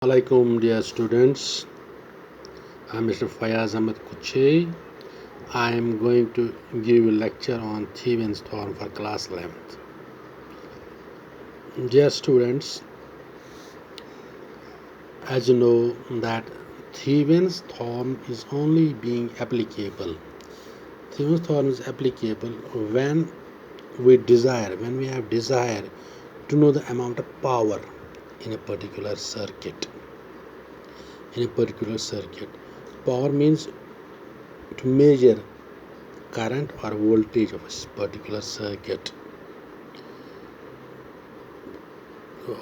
Alaikum dear students, I'm Mr Fayaz Ahmad kuchay. I am going to give a lecture on Thevenin's theorem for class 11th. Dear students, as you know that Thevenin's theorem is only being applicable. Thevenin's theorem is applicable when we have desire to know the amount of power in a particular circuit. Power means to measure current or voltage of a particular circuit,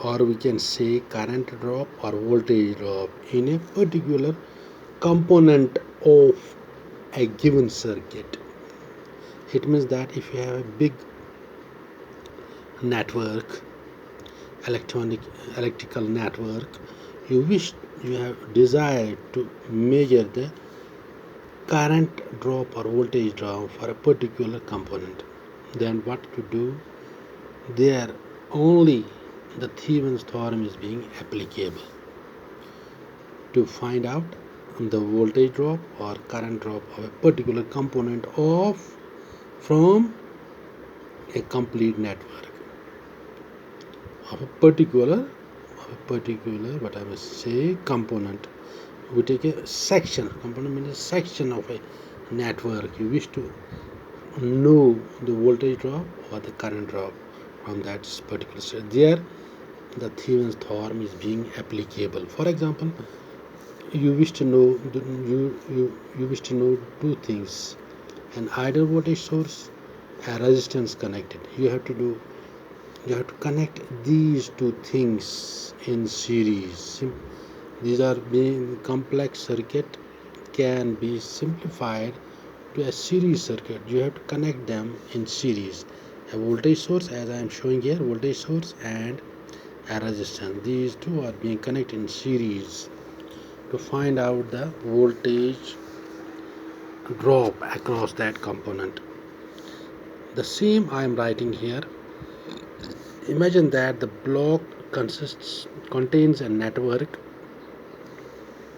or we can say current drop or voltage drop in a particular component of a given circuit. It means that if you have a big network, electrical network, you have desire to measure the current drop or voltage drop for a particular component, then what to do? There only the Thevenin's theorem is being applicable to find out the voltage drop or current drop of a particular component from a complete network of a particular what I must say component. We take a section. Component means a section of a network. You wish to know the voltage drop or the current drop from that particular set. There the Thevenin's theorem is being applicable. For example, you wish to know two things: an ideal voltage source, a resistance connected. You have to connect these two things in series. These are being complex circuit can be simplified to a series circuit. You have to connect them in series. A voltage source, as I am showing here, voltage source and a resistance. These two are being connected in series to find out the voltage drop across that component. The same I am writing here. Imagine that the block contains a network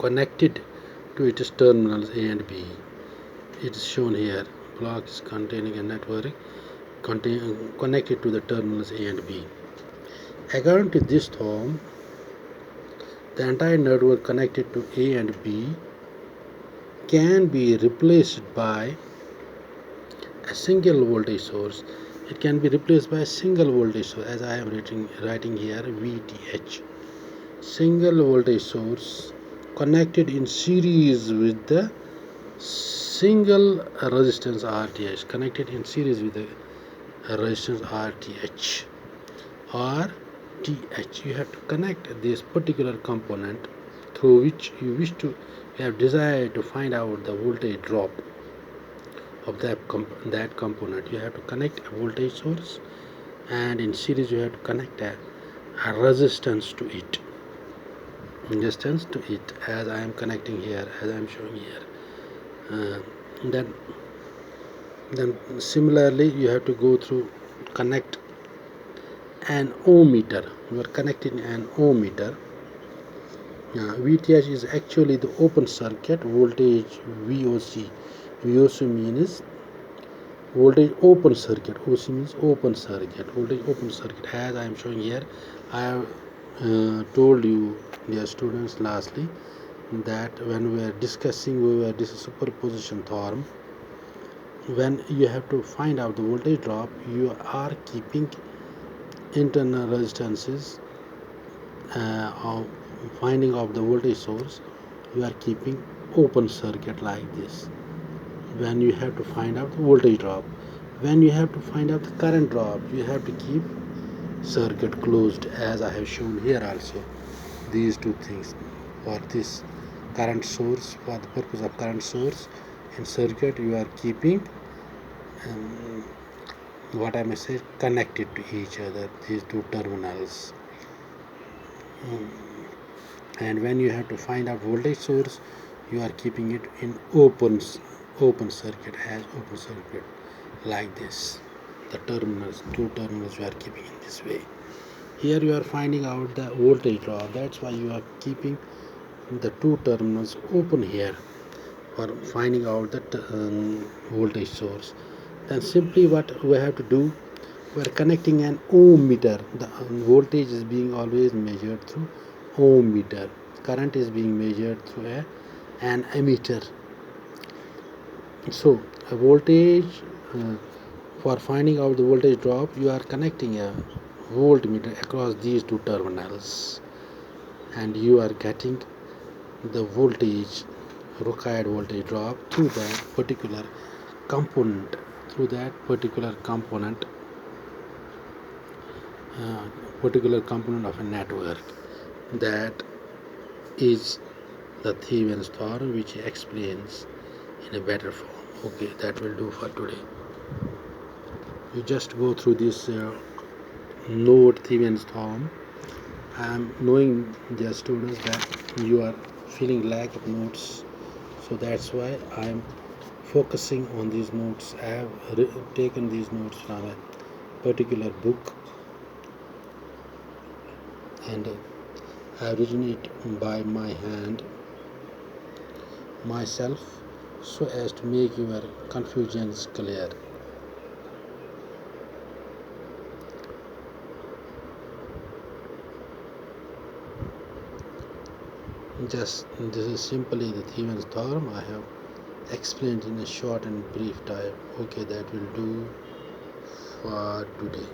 connected to its terminals A and B. It is shown here. Block is containing a network connected to the terminals A and B. According to this theorem, the entire network connected to A and B can be replaced by a single voltage source. It can be replaced by a single voltage source, as I am writing here, VTH. Single voltage source connected in series with the single resistance RTH. Connected in series with the resistance RTH or TH. You have to connect this particular component through which you have desire to find out the voltage drop of that component. You have to connect a voltage source, and in series you have to connect a resistance to it. As I am connecting here, as I am showing here. Then similarly you have to go through connect an ohmmeter. You are connecting an ohmmeter. VTH is actually the open circuit voltage. VOC means voltage open circuit. OC means open circuit. Voltage open circuit. As I am showing here, I have told you, dear students, lastly, that when we were discussing this superposition theorem, when you have to find out the voltage drop, you are keeping internal resistances of finding of the voltage source. You are keeping open circuit like this. When you have to find out the voltage drop, when you have to find out the current drop, you have to keep circuit closed, as I have shown here also. These two things for this current source, for the purpose of current source in circuit, you are keeping what I may say connected to each other, these two terminals. And when you have to find out voltage source, you are keeping it in open circuit, as open circuit like this. The two terminals you are keeping in this way. Here you are finding out the voltage drop. That's why you are keeping the two terminals open here for finding out the voltage source. Then simply what we have to do, we are connecting an ohm meter. The voltage is being always measured through ohm meter. Current is being measured through an ammeter. So a voltage, for finding out the voltage drop, you are connecting a voltmeter across these two terminals, and you are getting the voltage, required voltage drop through that particular component, through that uh, particular component of a network. That is the Thevenin's theorem, which explains in a better form. Okay, that will do for today. You just go through this note Thevenin's theorem. I am knowing, dear students, that you are feeling lack of notes, so that's why I am focusing on these notes. I have taken these notes from a particular book, and I have written it by my hand myself, so as to make your confusions clear. Just this is simply the Thevenin's theorem. I have explained in a short and brief time. Okay, that will do for today.